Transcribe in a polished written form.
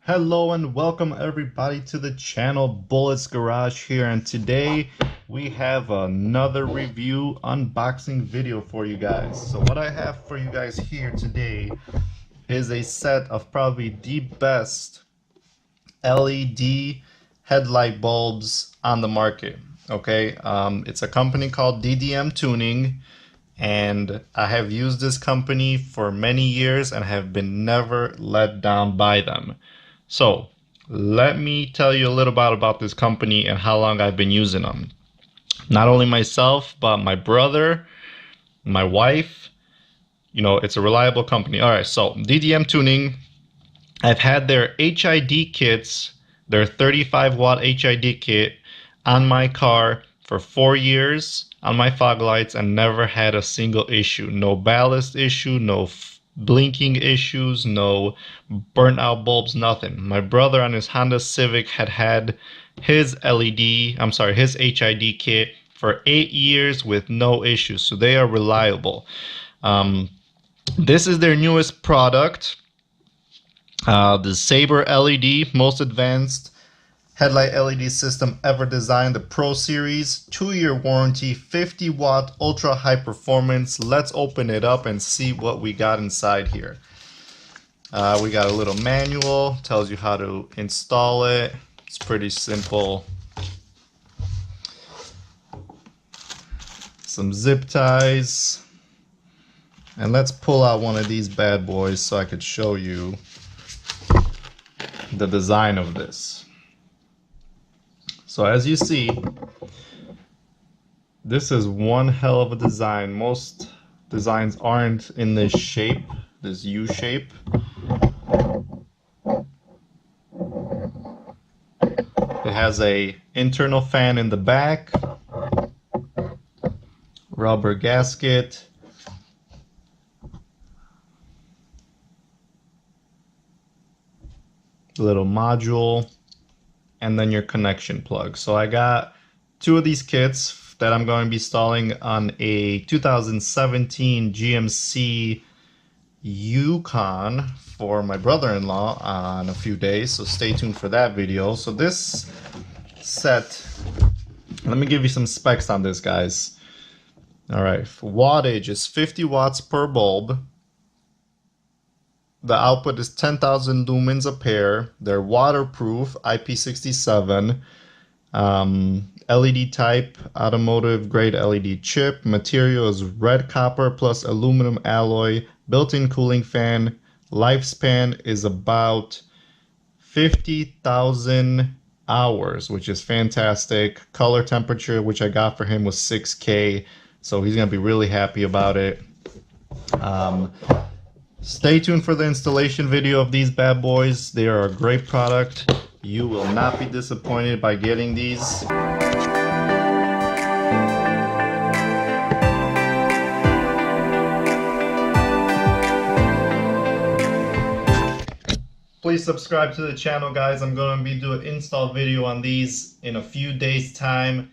Hello and welcome everybody to the channel. Bullets Garage here, and today we have another review unboxing video for you guys. So what I have for you guys here today is a set of probably the best LED headlight bulbs on the market. Okay, it's a company called DDM Tuning, and I have used this company for many years and have been never let down by them. So let me tell you a little bit about this company and how long I've been using them. Not only myself, but my brother, my wife. You know, it's a reliable company. All right, so DDM Tuning, I've had their HID kits, their 35 watt HID kit on my car for 4 years on my fog lights and never had a single issue. No ballast issue, no blinking issues, no burnt out bulbs, nothing. My brother on his Honda Civic had his his HID kit for 8 years with no issues. So they are reliable. This is their newest product, the Saber LED, most advanced headlight LED system ever designed, the Pro Series, 2-year warranty, 50 watt, ultra high performance. Let's open it up and see what we got inside here. We got a little manual, tells you how to install it. It's pretty simple. Some zip ties. And let's pull out one of these bad boys so I could show you the design of this. So as you see, this is one hell of a design. Most designs aren't in this shape, this U shape. It has a internal fan in the back, rubber gasket, little module, and then your connection plug. So I got 2 of these kits that I'm going to be installing on a 2017 GMC Yukon for my brother-in-law on a few days, so stay tuned for that video. So this set, let me give you some specs on this, guys. All right, wattage is 50 watts per bulb. The output is 10,000 lumens a pair. They're waterproof, Ip67, LED type, automotive grade LED chip. Material is red copper plus aluminum alloy. Built-in cooling fan. Lifespan is about 50,000 hours, which is fantastic. Color temperature, which I got for him, was 6K, so he's gonna be really happy about it. Stay tuned for the installation video of these bad boys. They are a great product. You will not be disappointed by getting these. Please subscribe to the channel, guys. I'm going to be doing an install video on these in a few days' time.